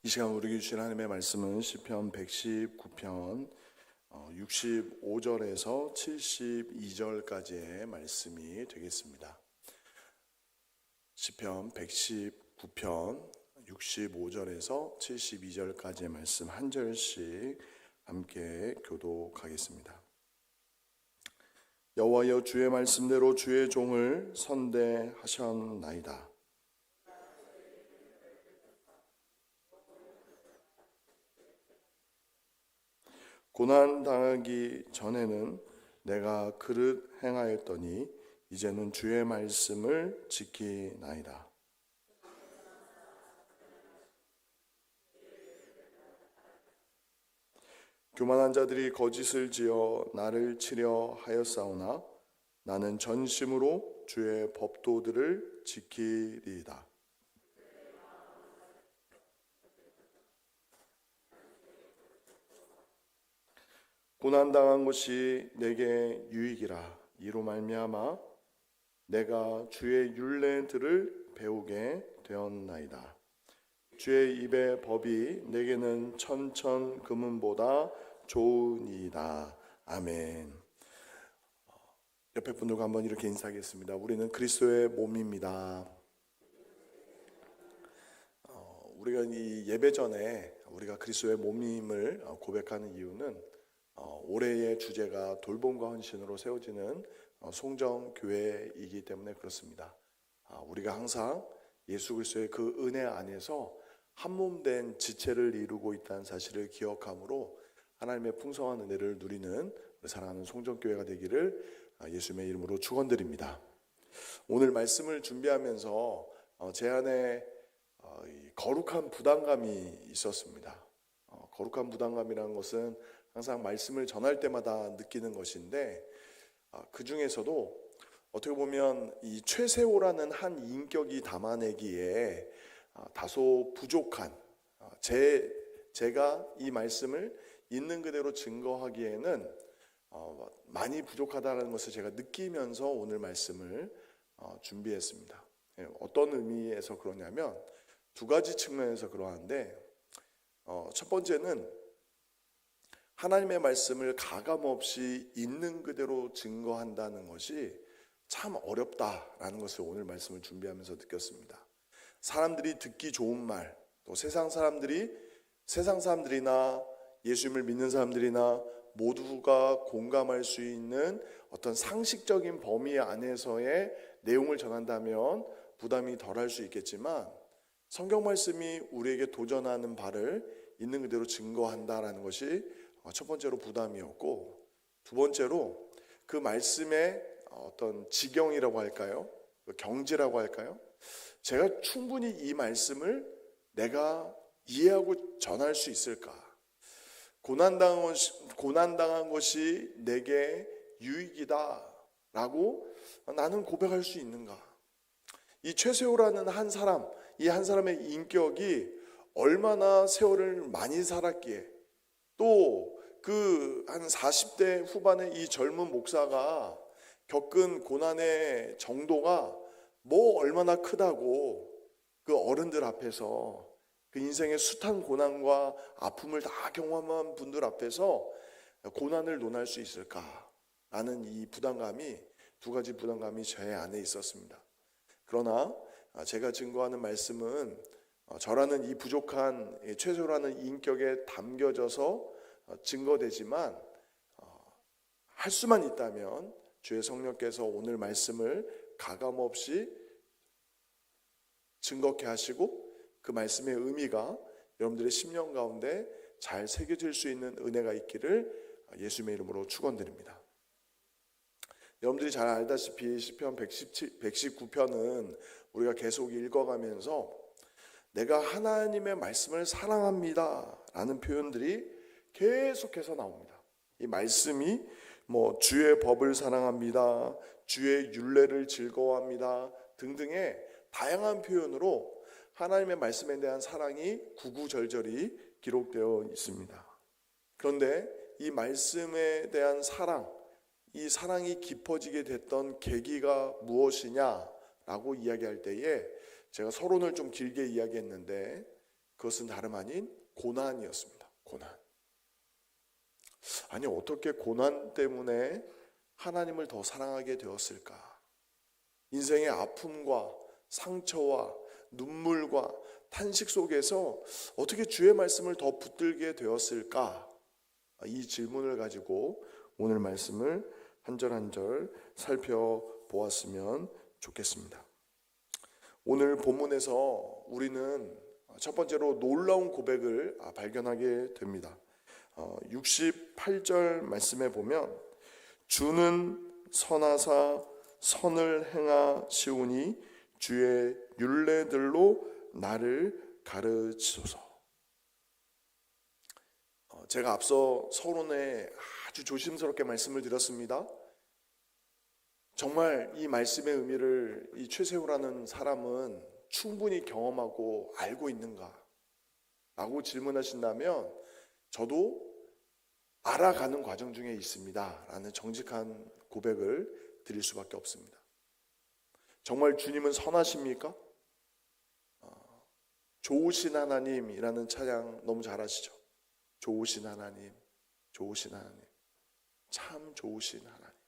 이 시간 우리에게 주신 하나님의 말씀은 시편 119편 65절에서 72절까지의 말씀이 되겠습니다. 시편 119편 65절에서 72절까지의 말씀 한 절씩 함께 교독하겠습니다. 여호와여, 주의 말씀대로 주의 종을 선대하셨나이다. 고난 당하기 전에는 내가 그릇 행하였더니 이제는 주의 말씀을 지키나이다. 교만한 자들이 거짓을 지어 나를 치려 하였사오나 나는 전심으로 주의 법도들을 지키리이다. 고난당한 것이 내게 유익이라. 이로 말미암아 내가 주의 율례들을 배우게 되었나이다. 주의 입의 법이 내게는 천천 금은보다 좋으니이다. 아멘. 옆에 분들과 한번 이렇게 인사하겠습니다. 우리는 그리스도의 몸입니다. 우리가 이 예배 전에 우리가 그리스도의 몸임을 고백하는 이유는 올해의 주제가 돌봄과 헌신으로 세워지는 송정교회이기 때문에 그렇습니다. 우리가 항상 예수 그리스도의 그 은혜 안에서 한몸된 지체를 이루고 있다는 사실을 기억함으로 하나님의 풍성한 은혜를 누리는 사랑하는 송정교회가 되기를 예수님의 이름으로 축원드립니다. 오늘 말씀을 준비하면서 제 안에 거룩한 부담감이 있었습니다. 거룩한 부담감이라는 것은 항상 말씀을 전할 때마다 느끼는 것인데, 그 중에서도 어떻게 보면 이 최세호라는 한 인격이 담아내기에 다소 부족한, 제가 이 말씀을 있는 그대로 증거하기에는 많이 부족하다는 것을 제가 느끼면서 오늘 말씀을 준비했습니다. 어떤 의미에서 그러냐면 두 가지 측면에서 그러한데, 첫 번째는 하나님의 말씀을 가감없이 있는 그대로 증거한다는 것이 참 어렵다라는 것을 오늘 말씀을 준비하면서 느꼈습니다. 사람들이 듣기 좋은 말, 또 세상 사람들이나 예수님을 믿는 사람들이나 모두가 공감할 수 있는 어떤 상식적인 범위 안에서의 내용을 전한다면 부담이 덜할 수 있겠지만, 성경 말씀이 우리에게 도전하는 바를 있는 그대로 증거한다라는 것이 첫 번째로 부담이었고, 두 번째로 그 말씀의 어떤 지경이라고 할까요? 경지라고 할까요? 제가 충분히 이 말씀을 내가 이해하고 전할 수 있을까? 고난당한 것이 내게 유익이다 라고 나는 고백할 수 있는가? 이 최세호라는 한 사람, 이 한 사람의 인격이 얼마나 세월을 많이 살았기에, 또 그 한 40대 후반의 이 젊은 목사가 겪은 고난의 정도가 뭐 얼마나 크다고 그 어른들 앞에서, 그 인생의 숱한 고난과 아픔을 다 경험한 분들 앞에서 고난을 논할 수 있을까라는 이 부담감이, 두 가지 부담감이 제 안에 있었습니다. 그러나 제가 증거하는 말씀은 저라는 이 부족한 최소라는 인격에 담겨져서 증거되지만, 할 수만 있다면 주의 성령께서 오늘 말씀을 가감없이 증거케 하시고 그 말씀의 의미가 여러분들의 심령 가운데 잘 새겨질 수 있는 은혜가 있기를 예수님의 이름으로 축원드립니다. 여러분들이 잘 알다시피 시편 119편은 우리가 계속 읽어가면서 내가 하나님의 말씀을 사랑합니다 라는 표현들이 계속해서 나옵니다. 이 말씀이 주의 법을 사랑합니다, 주의 율례를 즐거워합니다 등등의 다양한 표현으로 하나님의 말씀에 대한 사랑이 구구절절히 기록되어 있습니다. 그런데 이 말씀에 대한 사랑, 이 사랑이 깊어지게 됐던 계기가 무엇이냐라고 이야기할 때에 제가 서론을 좀 길게 이야기했는데, 그것은 다름 아닌 고난이었습니다. 고난. 아니, 어떻게 고난 때문에 하나님을 더 사랑하게 되었을까? 인생의 아픔과 상처와 눈물과 탄식 속에서 어떻게 주의 말씀을 더 붙들게 되었을까? 이 질문을 가지고 오늘 말씀을 한 절 한 절 살펴보았으면 좋겠습니다. 오늘 본문에서 우리는 첫 번째로 놀라운 고백을 발견하게 됩니다. 68절 말씀에 보면 주는 선하사 선을 행하시오니 주의 율례들로 나를 가르치소서. 제가 앞서 서론에 아주 조심스럽게 말씀을 드렸습니다. 정말 이 말씀의 의미를 이 최세호라는 사람은 충분히 경험하고 알고 있는가? 라고 질문하신다면 저도 알아가는 과정 중에 있습니다 라는 정직한 고백을 드릴 수밖에 없습니다. 정말 주님은 선하십니까? 좋으신 하나님이라는 찬양 너무 잘 아시죠? 좋으신 하나님, 좋으신 하나님, 참 좋으신 하나님.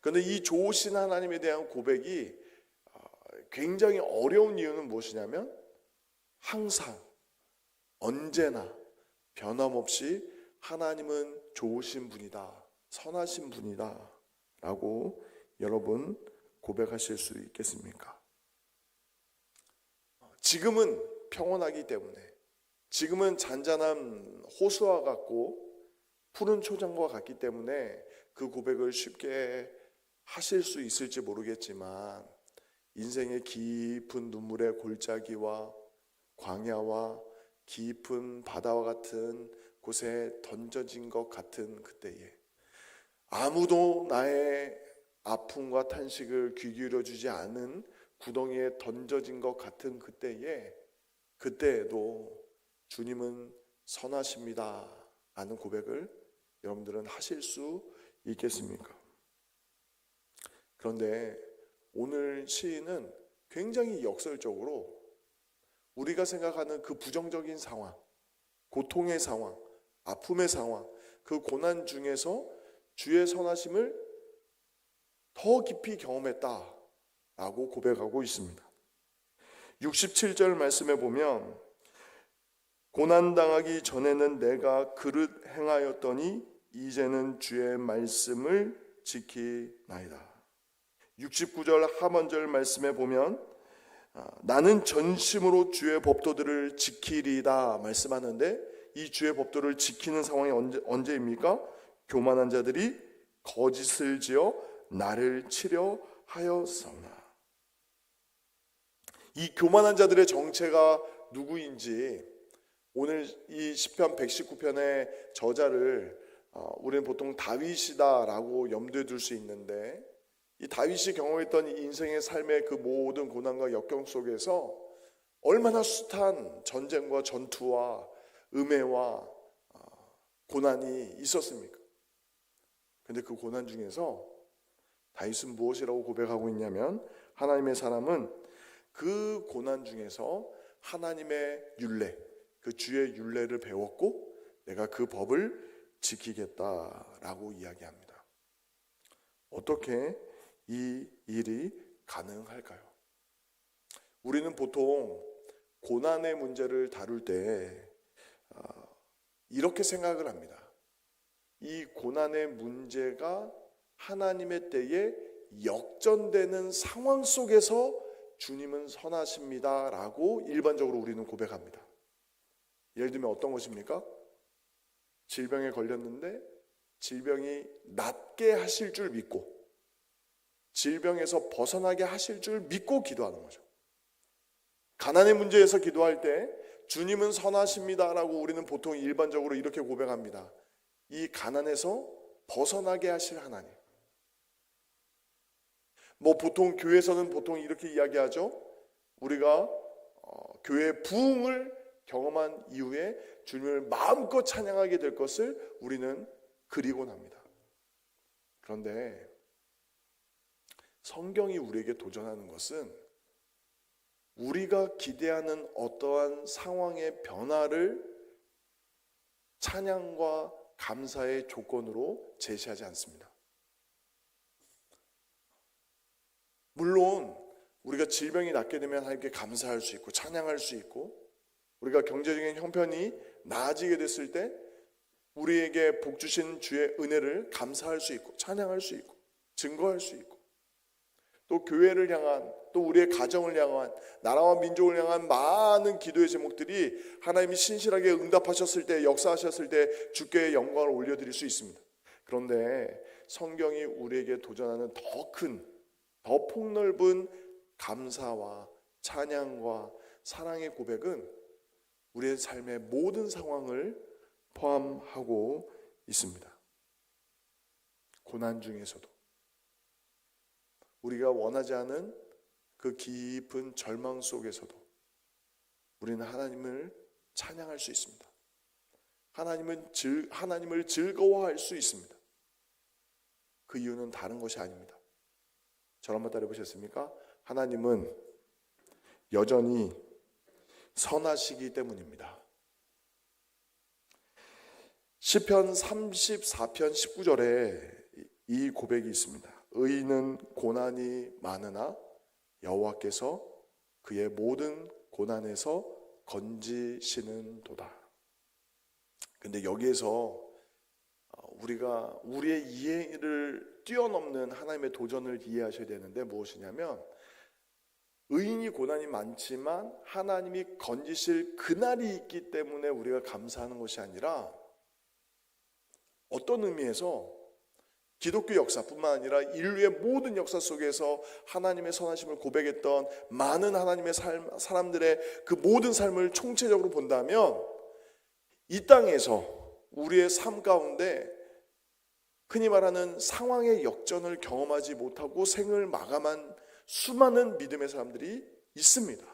그런데 이 좋으신 하나님에 대한 고백이 굉장히 어려운 이유는 무엇이냐면 항상 언제나 변함없이 하나님은 좋으신 분이다, 선하신 분이다 라고 여러분 고백하실 수 있겠습니까? 지금은 평온하기 때문에, 지금은 잔잔한 호수와 같고 푸른 초장과 같기 때문에 그 고백을 쉽게 하실 수 있을지 모르겠지만 인생의 깊은 눈물의 골짜기와 광야와 깊은 바다와 같은 곳에 던져진 것 같은 그때에, 아무도 나의 아픔과 탄식을 귀 기울여 주지 않은 구덩이에 던져진 것 같은 그때에도 주님은 선하십니다 라는 고백을 여러분들은 하실 수 있겠습니까? 그런데 오늘 시인은 굉장히 역설적으로 우리가 생각하는 그 부정적인 상황, 고통의 상황, 아픔의 상황, 그 고난 중에서 주의 선하심을 더 깊이 경험했다라고 고백하고 있습니다. 67절 말씀에 보면 고난당하기 전에는 내가 그릇 행하였더니 이제는 주의 말씀을 지키나이다. 69절 하반절 말씀에 보면 나는 전심으로 주의 법도들을 지키리다 말씀하는데, 이 주의 법도를 지키는 상황이 언제입니까? 교만한 자들이 거짓을 지어 나를 치려 하였사오나. 이 교만한 자들의 정체가 누구인지 오늘 이 시편 119편의 저자를 우리는 보통 다윗이다라고 염두에 둘 수 있는데, 이 다윗이 경험했던 이 인생의 삶의 그 모든 고난과 역경 속에서 얼마나 숱한 전쟁과 전투와 음해와 고난이 있었습니까? 그런데 그 고난 중에서 다윗은 무엇이라고 고백하고 있냐면, 하나님의 사람은 그 고난 중에서 하나님의 율례, 그 주의 율례를 배웠고 내가 그 법을 지키겠다라고 이야기합니다. 어떻게 이 일이 가능할까요? 우리는 보통 고난의 문제를 다룰 때 이렇게 생각을 합니다. 이 고난의 문제가 하나님의 때에 역전되는 상황 속에서 주님은 선하십니다 라고 일반적으로 우리는 고백합니다. 예를 들면 어떤 것입니까? 질병에 걸렸는데 질병이 낫게 하실 줄 믿고, 질병에서 벗어나게 하실 줄 믿고 기도하는 거죠. 가난의 문제에서 기도할 때 주님은 선하십니다 라고 우리는 보통 일반적으로 이렇게 고백합니다. 이 가난에서 벗어나게 하실 하나님. 보통 교회에서는 보통 이렇게 이야기하죠. 우리가 교회의 부흥을 경험한 이후에 주님을 마음껏 찬양하게 될 것을 우리는 그리곤 합니다. 그런데 성경이 우리에게 도전하는 것은 우리가 기대하는 어떠한 상황의 변화를 찬양과 감사의 조건으로 제시하지 않습니다. 물론 우리가 질병이 낫게 되면 하나님께 감사할 수 있고 찬양할 수 있고, 우리가 경제적인 형편이 나아지게 됐을 때 우리에게 복 주신 주의 은혜를 감사할 수 있고 찬양할 수 있고 증거할 수 있고, 또 교회를 향한, 또 우리의 가정을 향한, 나라와 민족을 향한 많은 기도의 제목들이 하나님이 신실하게 응답하셨을 때, 역사하셨을 때 주께 영광을 올려드릴 수 있습니다. 그런데 성경이 우리에게 도전하는 더 큰, 더 폭넓은 감사와 찬양과 사랑의 고백은 우리의 삶의 모든 상황을 포함하고 있습니다. 고난 중에서도, 우리가 원하지 않은 그 깊은 절망 속에서도 우리는 하나님을 찬양할 수 있습니다. 하나님을 즐거워할 수 있습니다. 그 이유는 다른 것이 아닙니다. 저를 한번 따라해 보셨습니까? 하나님은 여전히 선하시기 때문입니다. 시편 34편 19절에 이 고백이 있습니다. 의인은 고난이 많으나 여호와께서 그의 모든 고난에서 건지시는도다. 근데 여기에서 우리가 우리의 이해를 뛰어넘는 하나님의 도전을 이해하셔야 되는데, 무엇이냐면 의인이 고난이 많지만 하나님이 건지실 그날이 있기 때문에 우리가 감사하는 것이 아니라, 어떤 의미에서 기독교 역사뿐만 아니라 인류의 모든 역사 속에서 하나님의 선하심을 고백했던 많은 하나님의 사람들의 그 모든 삶을 총체적으로 본다면, 이 땅에서 우리의 삶 가운데 흔히 말하는 상황의 역전을 경험하지 못하고 생을 마감한 수많은 믿음의 사람들이 있습니다.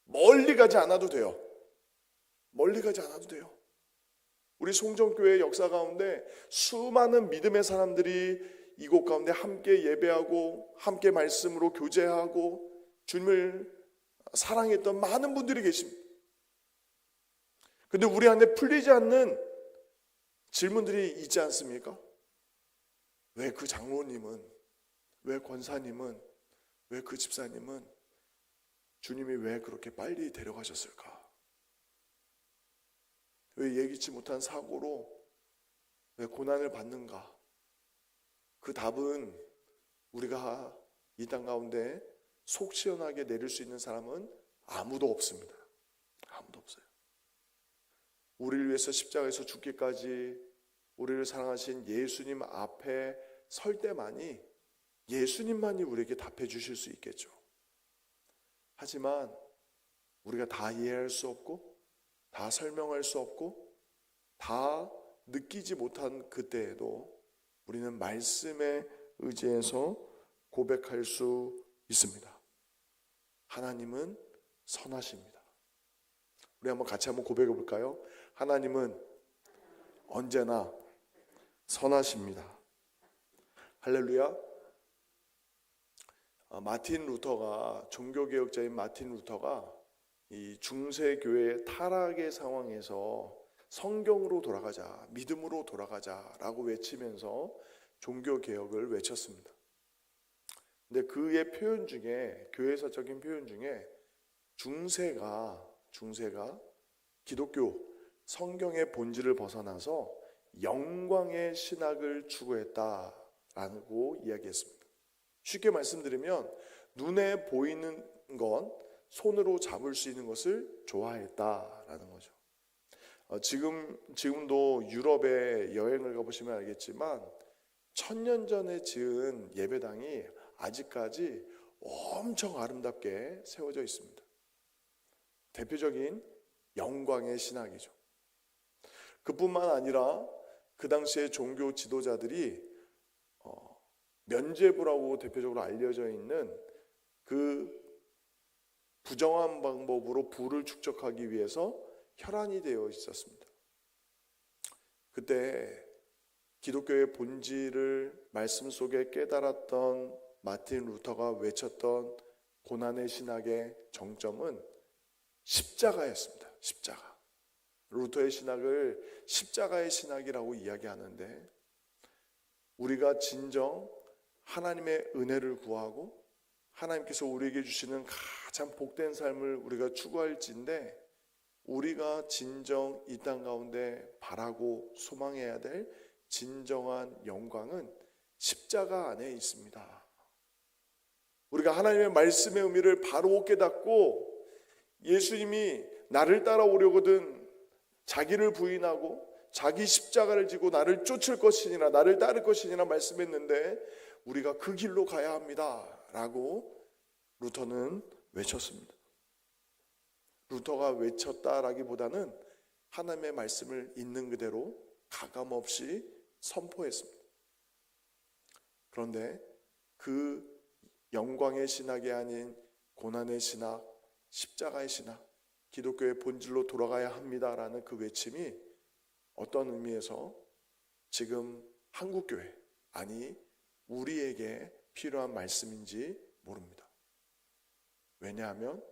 멀리 가지 않아도 돼요. 우리 송정교회의 역사 가운데 수많은 믿음의 사람들이 이곳 가운데 함께 예배하고 함께 말씀으로 교제하고 주님을 사랑했던 많은 분들이 계십니다. 근데 우리 안에 풀리지 않는 질문들이 있지 않습니까? 왜 그 장로님은, 왜 권사님은, 왜 그 집사님은 주님이 왜 그렇게 빨리 데려가셨을까? 왜 예기치 못한 사고로 왜 고난을 받는가? 그 답은 우리가 이 땅 가운데 속 시원하게 내릴 수 있는 사람은 아무도 없습니다. 아무도 없어요. 우리를 위해서 십자가에서 죽기까지 우리를 사랑하신 예수님 앞에 설 때만이 예수님만이 우리에게 답해 주실 수 있겠죠. 하지만 우리가 다 이해할 수 없고 다 설명할 수 없고 다 느끼지 못한 그때에도 우리는 말씀에 의지해서 고백할 수 있습니다. 하나님은 선하십니다. 우리 같이 한번 고백해 볼까요? 하나님은 언제나 선하십니다. 할렐루야. 마틴 루터가, 종교개혁자인 마틴 루터가 이 중세교회의 타락의 상황에서 성경으로 돌아가자, 믿음으로 돌아가자라고 외치면서 종교개혁을 외쳤습니다. 근데 그의 표현 중에, 교회사적인 표현 중에 중세가 기독교 성경의 본질을 벗어나서 영광의 신학을 추구했다라고 이야기했습니다. 쉽게 말씀드리면 눈에 보이는 건, 손으로 잡을 수 있는 것을 좋아했다라는 거죠. 지금도 유럽에 여행을 가보시면 알겠지만 1000년 전에 지은 예배당이 아직까지 엄청 아름답게 세워져 있습니다. 대표적인 영광의 신학이죠. 그뿐만 아니라 그 당시에 종교 지도자들이 면죄부라고 대표적으로 알려져 있는 그 부정한 방법으로 부를 축적하기 위해서 혈안이 되어 있었습니다. 그때 기독교의 본질을 말씀 속에 깨달았던 마틴 루터가 외쳤던 고난의 신학의 정점은 십자가였습니다. 십자가. 루터의 신학을 십자가의 신학이라고 이야기하는데, 우리가 진정 하나님의 은혜를 구하고 하나님께서 우리에게 주시는 가장 복된 삶을 우리가 추구할진데, 우리가 진정 이 땅 가운데 바라고 소망해야 될 진정한 영광은 십자가 안에 있습니다. 우리가 하나님의 말씀의 의미를 바로 깨닫고, 예수님이 나를 따라오려거든 자기를 부인하고 자기 십자가를 지고 나를 쫓을 것이니라, 나를 따를 것이니라 말씀했는데, 우리가 그 길로 가야 합니다 라고 루터는 외쳤습니다. 루터가 외쳤다라기보다는 하나님의 말씀을 있는 그대로 가감없이 선포했습니다. 그런데 그 영광의 신학이 아닌 고난의 신학, 십자가의 신학, 기독교의 본질로 돌아가야 합니다라는 그 외침이 어떤 의미에서 지금 한국교회, 아니 우리에게 필요한 말씀인지 모릅니다. 왜냐하면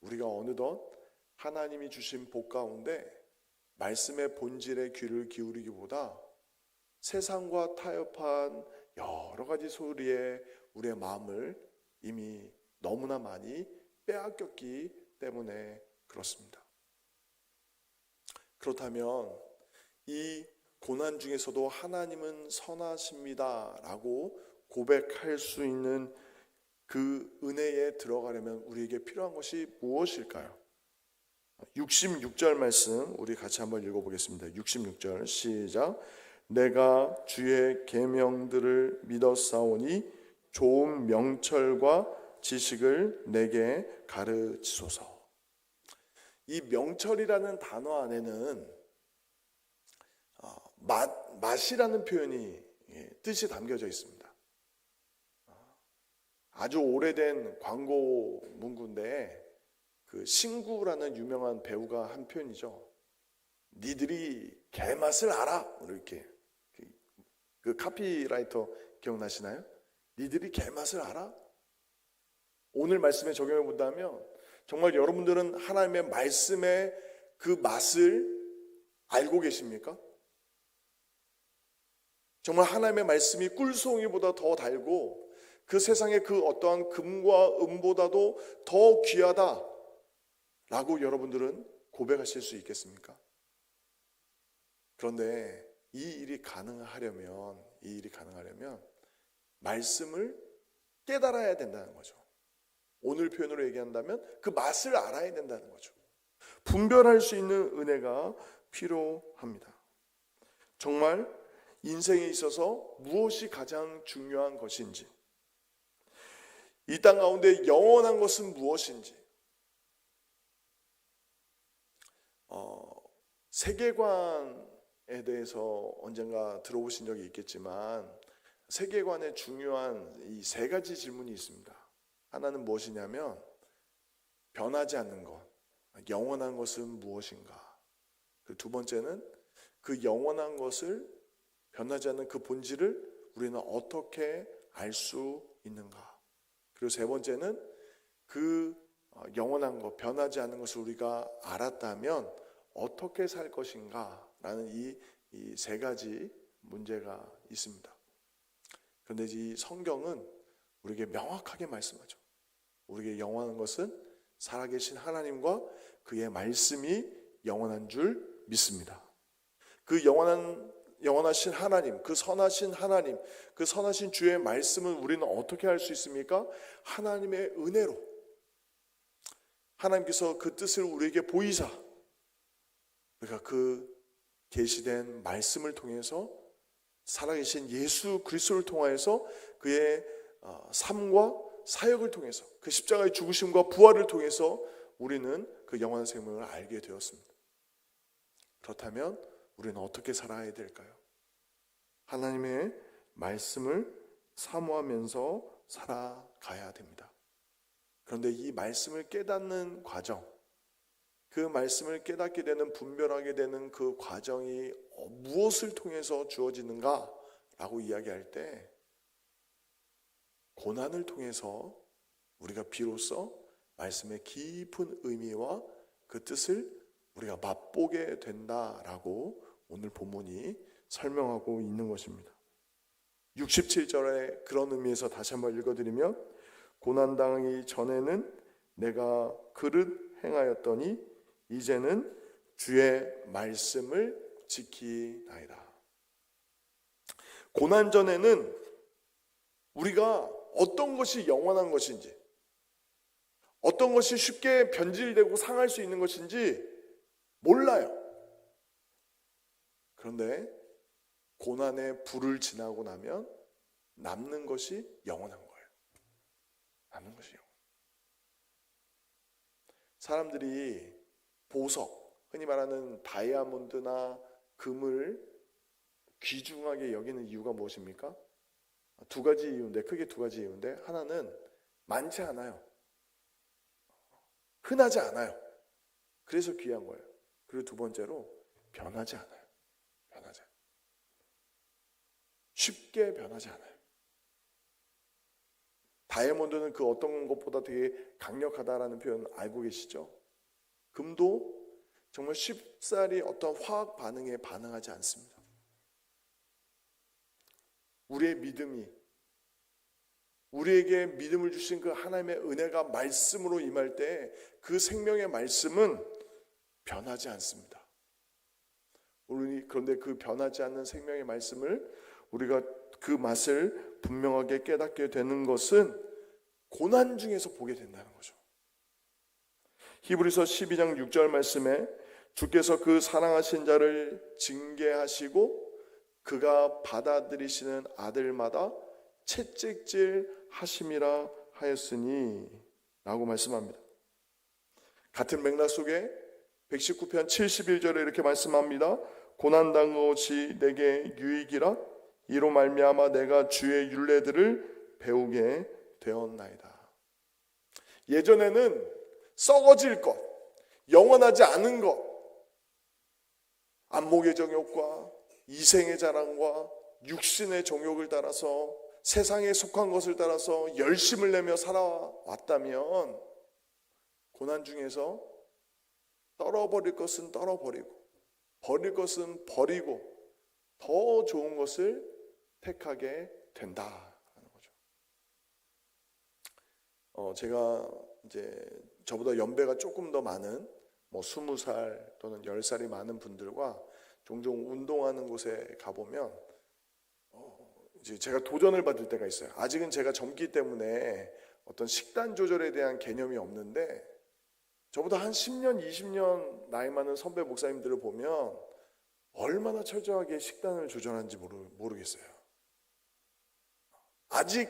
우리가 어느덧 하나님이 주신 복 가운데 말씀의 본질에 귀를 기울이기보다 세상과 타협한 여러 가지 소리에 우리의 마음을 이미 너무나 많이 빼앗겼기 때문에 그렇습니다. 그렇다면 이 고난 중에서도 하나님은 선하십니다 라고 고백할 수 있는 그 은혜에 들어가려면 우리에게 필요한 것이 무엇일까요? 66절 말씀 우리 같이 한번 읽어보겠습니다. 66절 시작. 내가 주의 계명들을 믿었사오니 좋은 명철과 지식을 내게 가르치소서. 이 명철이라는 단어 안에는 맛이라는 표현이 뜻이 담겨져 있습니다. 아주 오래된 광고 문구인데, 그 신구라는 유명한 배우가 한 표현이죠. 니들이 개맛을 알아, 이렇게. 그 카피라이터 기억나시나요? 니들이 개맛을 알아? 오늘 말씀에 적용해 본다면 정말 여러분들은 하나님의 말씀의 그 맛을 알고 계십니까? 정말 하나님의 말씀이 꿀송이보다 더 달고 그 세상의 그 어떠한 금과 은보다도 더 귀하다 라고 여러분들은 고백하실 수 있겠습니까? 그런데 이 일이 가능하려면 말씀을 깨달아야 된다는 거죠. 오늘 표현으로 얘기한다면 그 맛을 알아야 된다는 거죠. 분별할 수 있는 은혜가 필요합니다. 정말 인생에 있어서 무엇이 가장 중요한 것인지, 이 땅 가운데 영원한 것은 무엇인지, 세계관에 대해서 언젠가 들어보신 적이 있겠지만, 세계관에 중요한 이 세 가지 질문이 있습니다. 하나는 무엇이냐면 변하지 않는 것, 영원한 것은 무엇인가. 두 번째는 그 영원한 것을, 변하지 않는 그 본질을 우리는 어떻게 알 수 있는가. 그리고 세 번째는 그 영원한 것, 변하지 않는 것을 우리가 알았다면 어떻게 살 것인가 라는 이 세 가지 문제가 있습니다. 그런데 이 성경은 우리에게 명확하게 말씀하죠. 우리에게 영원한 것은 살아계신 하나님과 그의 말씀이 영원한 줄 믿습니다. 그 영원하신 하나님, 그 선하신 주의 말씀은 우리는 어떻게 할 수 있습니까? 하나님의 은혜로, 하나님께서 그 뜻을 우리에게 보이사 우리가 그 계시된 말씀을 통해서, 살아계신 예수 그리스도를 통하여서, 그의 삶과 사역을 통해서, 그 십자가의 죽으심과 부활을 통해서 우리는 그 영원한 생명을 알게 되었습니다. 그렇다면 우리는 어떻게 살아야 될까요? 하나님의 말씀을 사모하면서 살아가야 됩니다. 그런데 이 말씀을 깨닫는 과정, 그 말씀을 깨닫게 되는, 분별하게 되는 그 과정이 무엇을 통해서 주어지는가 라고 이야기할 때, 고난을 통해서 우리가 비로소 말씀의 깊은 의미와 그 뜻을 우리가 맛보게 된다라고 오늘 본문이 설명하고 있는 것입니다. 67절에 그런 의미에서 다시 한번 읽어드리면, 고난당하기 전에는 내가 그릇 행하였더니 이제는 주의 말씀을 지키나이다. 고난 전에는 우리가 어떤 것이 영원한 것인지, 어떤 것이 쉽게 변질되고 상할 수 있는 것인지 몰라요. 그런데 고난의 불을 지나고 나면 남는 것이 영원한 거예요. 남는 것이 영원. 사람들이 보석, 흔히 말하는 다이아몬드나 금을 귀중하게 여기는 이유가 무엇입니까? 크게 두 가지 이유인데, 하나는 많지 않아요. 흔하지 않아요. 그래서 귀한 거예요. 그리고 두 번째로 변하지 않아요. 쉽게 변하지 않아요. 다이아몬드는 그 어떤 것보다 되게 강력하다라는 표현 알고 계시죠? 금도 정말 쉽사리 어떤 화학 반응에 반응하지 않습니다. 우리의 믿음이, 우리에게 믿음을 주신 그 하나님의 은혜가 말씀으로 임할 때 그 생명의 말씀은 변하지 않습니다. 그런데 그 변하지 않는 생명의 말씀을 우리가 그 맛을 분명하게 깨닫게 되는 것은 고난 중에서 보게 된다는 거죠. 히브리서 12장 6절 말씀에 주께서 그 사랑하신 자를 징계하시고 그가 받아들이시는 아들마다 채찍질 하심이라 하였으니 라고 말씀합니다. 같은 맥락 속에 119편 71절에 이렇게 말씀합니다. 고난당한 것이 내게 유익이라 이로 말미암아 내가 주의 율례들을 배우게 되었나이다. 예전에는 썩어질 것, 영원하지 않은 것, 안목의 정욕과 이생의 자랑과 육신의 정욕을 따라서 세상에 속한 것을 따라서 열심을 내며 살아왔다면 고난 중에서 떨어버릴 것은 떨어버리고 버릴 것은 버리고 더 좋은 것을 택하게 된다는 거죠. 제가 이제 저보다 연배가 조금 더 많은 20살 또는 10살이 많은 분들과 종종 운동하는 곳에 가보면 이제 제가 도전을 받을 때가 있어요. 아직은 제가 젊기 때문에 어떤 식단 조절에 대한 개념이 없는데 저보다 한 10년, 20년 나이 많은 선배 목사님들을 보면 얼마나 철저하게 식단을 조절하는지 모르겠어요. 아직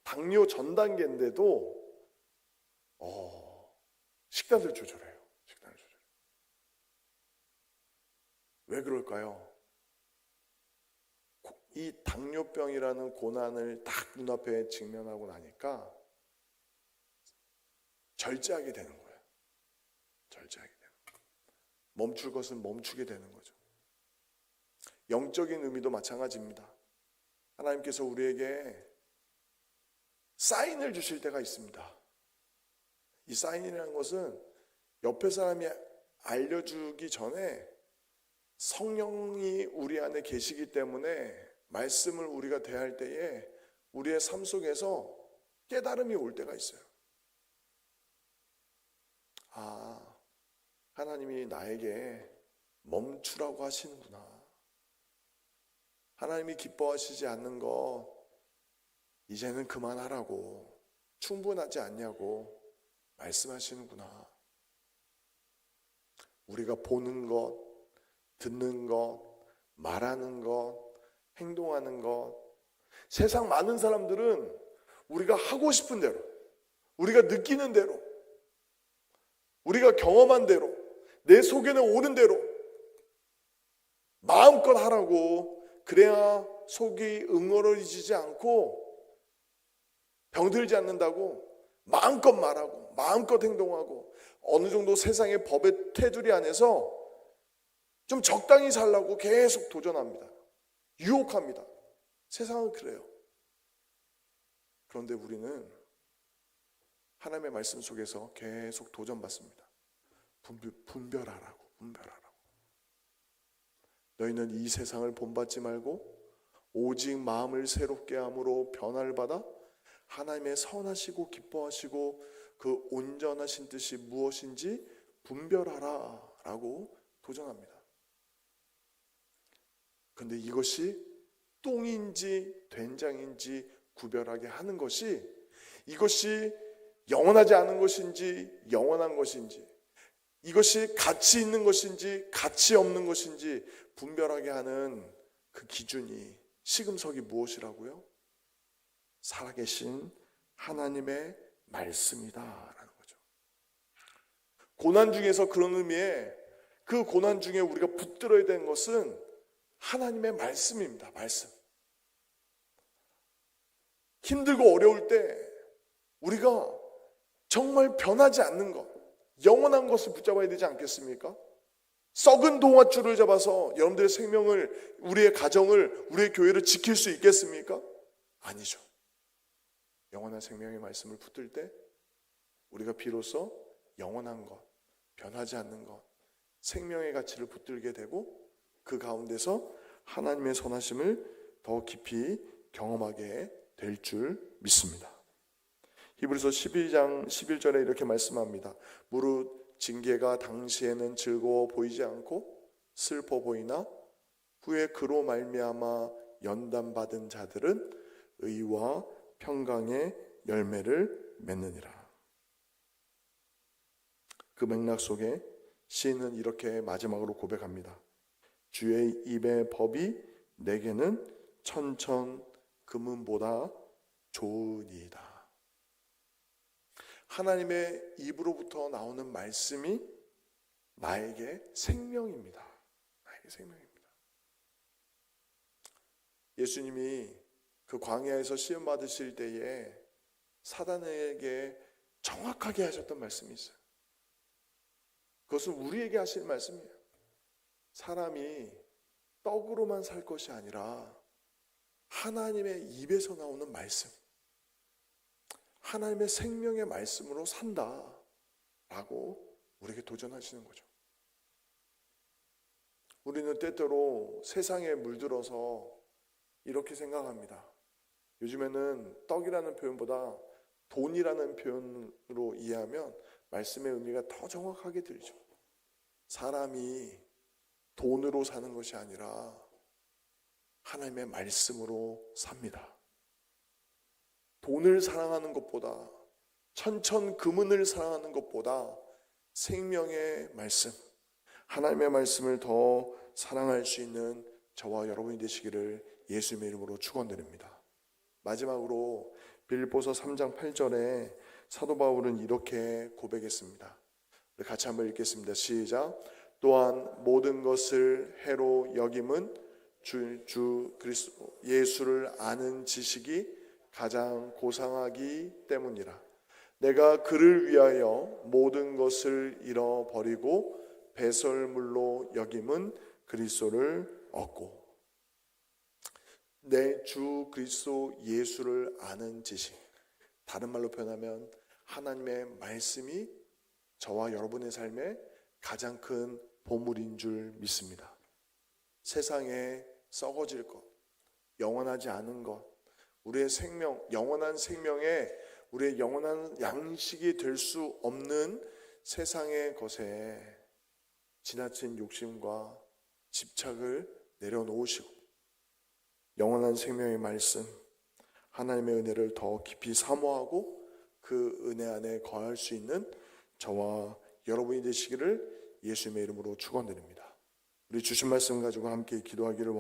당뇨 전 단계인데도 식단을 조절해요. 왜 그럴까요? 이 당뇨병이라는 고난을 딱 눈앞에 직면하고 나니까 절제하게 되는 거예요. 멈출 것은 멈추게 되는 거죠. 영적인 의미도 마찬가지입니다. 하나님께서 우리에게 사인을 주실 때가 있습니다. 이 사인이라는 것은 옆에 사람이 알려주기 전에 성령이 우리 안에 계시기 때문에 말씀을 우리가 대할 때에 우리의 삶 속에서 깨달음이 올 때가 있어요. 하나님이 나에게 멈추라고 하시는구나. 하나님이 기뻐하시지 않는 거 이제는 그만하라고, 충분하지 않냐고 말씀하시는구나. 우리가 보는 것, 듣는 것, 말하는 것, 행동하는 것, 세상 많은 사람들은 우리가 하고 싶은 대로, 우리가 느끼는 대로, 우리가 경험한 대로, 내 속에는 오는 대로 마음껏 하라고, 그래야 속이 응어리지지 않고 병들지 않는다고 마음껏 말하고 마음껏 행동하고 어느 정도 세상의 법의 테두리 안에서 좀 적당히 살라고 계속 도전합니다. 유혹합니다. 세상은 그래요. 그런데 우리는 하나님의 말씀 속에서 계속 도전받습니다. 분별하라고. 너희는 이 세상을 본받지 말고 오직 마음을 새롭게 함으로 변화를 받아 하나님의 선하시고 기뻐하시고 그 온전하신 뜻이 무엇인지 분별하라 라고 도전합니다. 그런데 이것이 똥인지 된장인지 구별하게 하는 것이, 이것이 영원하지 않은 것인지 영원한 것인지, 이것이 가치 있는 것인지 가치 없는 것인지 분별하게 하는 그 기준이, 시금석이 무엇이라고요? 살아계신 하나님의 말씀이다라는 거죠. 고난 중에서, 그런 의미에 그 고난 중에 우리가 붙들어야 되는 것은 하나님의 말씀입니다. 말씀. 힘들고 어려울 때 우리가 정말 변하지 않는 것, 영원한 것을 붙잡아야 되지 않겠습니까? 썩은 동아줄을 잡아서 여러분들의 생명을, 우리의 가정을, 우리의 교회를 지킬 수 있겠습니까? 아니죠. 영원한 생명의 말씀을 붙들 때 우리가 비로소 영원한 것, 변하지 않는 것, 생명의 가치를 붙들게 되고 그 가운데서 하나님의 선하심을 더 깊이 경험하게 될 줄 믿습니다. 히브리서 12장 11절에 이렇게 말씀합니다. 무릇 징계가 당시에는 즐거워 보이지 않고 슬퍼 보이나 후에 그로 말미암아 연단받은 자들은 의와 평강의 열매를 맺느니라. 그 맥락 속에 시인은 이렇게 마지막으로 고백합니다. 주의 입의 법이 내게는 천천 금은보다 좋으니이다. 하나님의 입으로부터 나오는 말씀이 나에게 생명입니다. 나에게 생명입니다. 예수님이 그 광야에서 시험 받으실 때에 사단에게 정확하게 하셨던 말씀이 있어요. 그것은 우리에게 하실 말씀이에요. 사람이 떡으로만 살 것이 아니라 하나님의 입에서 나오는 말씀, 하나님의 생명의 말씀으로 산다라고 우리에게 도전하시는 거죠. 우리는 때때로 세상에 물들어서 이렇게 생각합니다. 요즘에는 떡이라는 표현보다 돈이라는 표현으로 이해하면 말씀의 의미가 더 정확하게 들죠. 사람이 돈으로 사는 것이 아니라 하나님의 말씀으로 삽니다. 돈을 사랑하는 것보다, 천천금은을 사랑하는 것보다 생명의 말씀, 하나님의 말씀을 더 사랑할 수 있는 저와 여러분이 되시기를 예수님의 이름으로 축원드립니다. 마지막으로 빌립보서 3장 8절에 사도 바울은 이렇게 고백했습니다. 우리 같이 한번 읽겠습니다. 시작. 또한 모든 것을 해로 여김은 주 그리스도 예수를 아는 지식이 가장 고상하기 때문이라. 내가 그를 위하여 모든 것을 잃어버리고 배설물로 여김은 그리스도를 얻고. 내 주 그리스도 예수를 아는 지식, 다른 말로 표현하면 하나님의 말씀이 저와 여러분의 삶에 가장 큰 보물인 줄 믿습니다. 세상에 썩어질 것, 영원하지 않은 것, 우리의 생명, 영원한 생명에 우리의 영원한 양식이 될 수 없는 세상의 것에 지나친 욕심과 집착을 내려놓으시고 영원한 생명의 말씀, 하나님의 은혜를 더 깊이 사모하고 그 은혜 안에 거할 수 있는 저와 여러분이 되시기를 예수님의 이름으로 축원드립니다. 우리 주신 말씀 가지고 함께 기도하기를